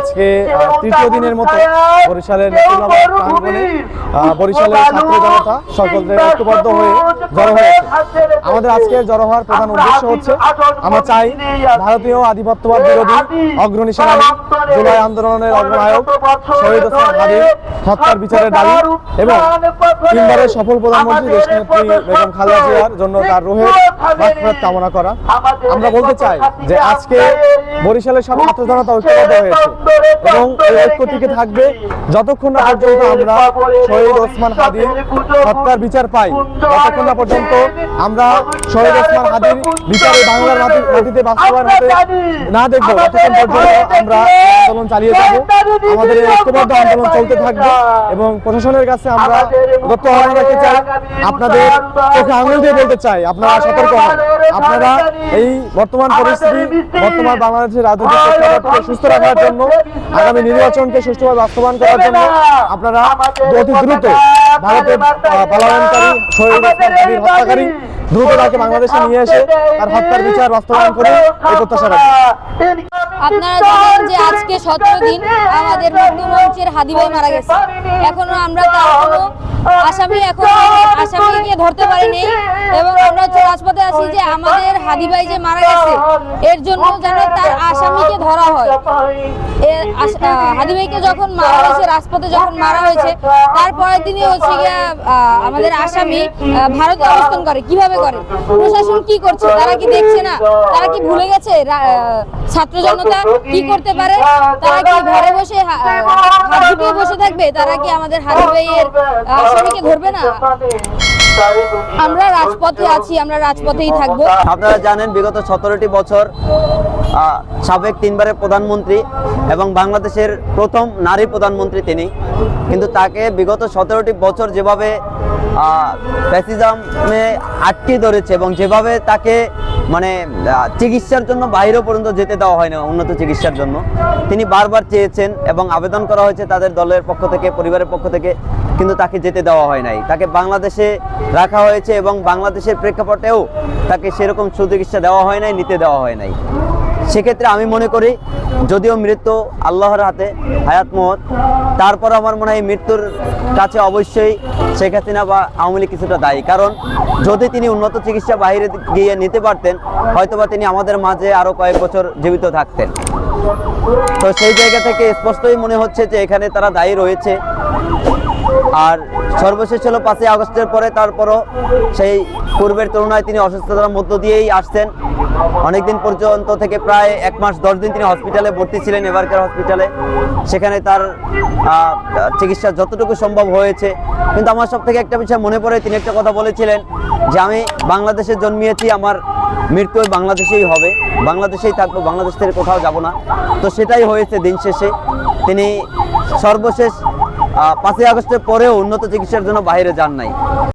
আজকে তৃতীয় দিনের মতো বরিশালের প্রাঙ্গণে বরিশালের ছাত্র জনতা সকলে ঐক্যবদ্ধ হয়ে জড়ো হয়েছে। আমাদের আজকে জড়ো হওয়ার প্রধান উদ্দেশ্য হচ্ছে আমরা চাই ভারতীয় আধিপত্যবাদ বিরোধী অগ্রণী সেনানী জুলাই আন্দোলনের অগ্রনায়ক শহীদ ওসমান হাদীর হত্যার বিচারের দাবি এবং তিনবারের সফল প্রধানমন্ত্রী দেশনেত্রী বেগম খালেদা জিয়ার জন্য তার রুহের মাগফিরাত কামনা করা। আমরা বলতে চাই যে আজকে বরিশালের সব ছাত্র জনতা ঐক্যবদ্ধ হয়েছে এবং এই ঐক্য টিকে থাকবে যতক্ষণ না পর্যন্ত আমরা শহীদ ওসমান হাদীর হত্যার বিচার পাই, ততক্ষণ না পর্যন্ত আমরা শহীদ ওসমান হাদীর বিচারে বাংলার মাটিতে বাস্তবায়ন হতে না দেখবো, ততক্ষণ পর্যন্ত আমরা আন্দোলন চালিয়ে যাব। আমাদের এই ঐক্যবদ্ধ আন্দোলন চলতে থাকবে এবং প্রশাসনের কাছে আমরা তথ্য আহ্বান রাখতে চাই, আপনাদের চোখে আঙুল দিয়ে বলতে চাই আপনারা সতর্ক হন। আপনারা এই বর্তমান পরিস্থিতি, বর্তমান বাংলাদেশের রাজনৈতিক প্রেক্ষাপটকে সুস্থ রাখার জন্য, আগামী নির্বাচনকে সুষ্ঠুভাবে বাস্তবায়ন করার জন্য আপনারা অতি দ্রুত ভারতের পলায়নকারী শহীদ ওসমান হাদীর হত্যাকারী দ্রুত তাকে বাংলাদেশে নিয়ে এসে তার হত্যার বিচার বাস্তবায়ন করে এই প্রত্যাশা রাখবেন। আপনারা জানেন যে আজকে 17 দিন আমাদের মুক্তিমঞ্চের হাদী ভাই মারা গেছে, এখনো আমরা তার কোনো আসামিকে ধরতে পারিনি এবং আমরা রাজপথে আছি যে আমাদের হাদী ভাই যে মারা গেছে এর জন্য যেন তার আসামিকে ধরা হয়। হাদী ভাইকে যখন মারা হয়েছে, রাজপথে যখন মারা হয়েছে, তারপরের দিনই হচ্ছে গিয়ে আমাদের আসামি ভারতে অবস্থান করে। কিভাবে করে? প্রশাসন কি করছে? তারা কি দেখছে না? তারা কি ভুলে গেছে ছাত্র জনতা কি করতে পারে? তারা কি ঘরে বসে হাত ঝুঁকিয়ে বসে থাকবে? তারা কি আমাদের হাদী ভাইয়ের আসামিকে ধরবে না? আমরা রাজপথে আছি, আমরা রাজপথেই থাকবো। আপনারা জানেন বিগত 17টি বছর সাবেক তিনবারের প্রধানমন্ত্রী এবং বাংলাদেশের প্রথম নারী প্রধানমন্ত্রী তিনি, কিন্তু তাকে বিগত 17টি বছর যেভাবে ফ্যাসিজমে আটকে ধরেছে এবং যেভাবে তাকে মানে চিকিৎসার জন্য বাইরে পর্যন্ত যেতে দেওয়া হয় না, উন্নত চিকিৎসার জন্য তিনি বারবার চেয়েছেন এবং আবেদন করা হয়েছে তাদের দলের পক্ষ থেকে, পরিবারের পক্ষ থেকে, কিন্তু তাকে যেতে দেওয়া হয় নাই। তাকে বাংলাদেশে রাখা হয়েছে এবং বাংলাদেশের প্রেক্ষাপটেও তাকে সেরকম সুচিকিৎসা দেওয়া হয় নাই, নিতে দেওয়া হয় নাই। সেক্ষেত্রে আমি মনে করি যদিও মৃত্যু আল্লাহর হাতে, হায়াত মওত, তারপর আমার মনে হয় মৃত্যুর কাছে অবশ্যই শেখ হাসিনা বা আওয়ামী লীগ কিছুটা দায়ী। কারণ যদি তিনি উন্নত চিকিৎসা বাইরে গিয়ে নিতে পারতেন, হয়তোবা তিনি আমাদের মাঝে আরও কয়েক বছর জীবিত থাকতেন। তো সেই জায়গা থেকে স্পষ্টই মনে হচ্ছে যে এখানে তারা দায়ী রয়েছে। আর সর্বশেষ হলো 5ই আগস্টের পরে, তারপরও সেই পূর্বের তুলনায় তিনি অসুস্থতার মধ্য দিয়েই আসছেন। অনেকদিন পর্যন্ত থেকে প্রায় 1 মাস 10 দিন তিনি হসপিটালে ভর্তি ছিলেন, এবারকার হসপিটালে। সেখানে তার চিকিৎসা যতটুকু সম্ভব হয়েছে। কিন্তু আমার সব থেকে একটা বিষয় মনে পড়ে, তিনি একটা কথা বলেছিলেন যে আমি বাংলাদেশে জন্মিয়েছি, আমার মৃত্যু বাংলাদেশেই হবে, বাংলাদেশেই থাকবো, বাংলাদেশ থেকে কোথাও যাব না। তো সেটাই হয়েছে দিন শেষে। তিনি সর্বশেষ 5ই আগস্টের পরেও উন্নত চিকিৎসার জন্য বাইরে যান নাই।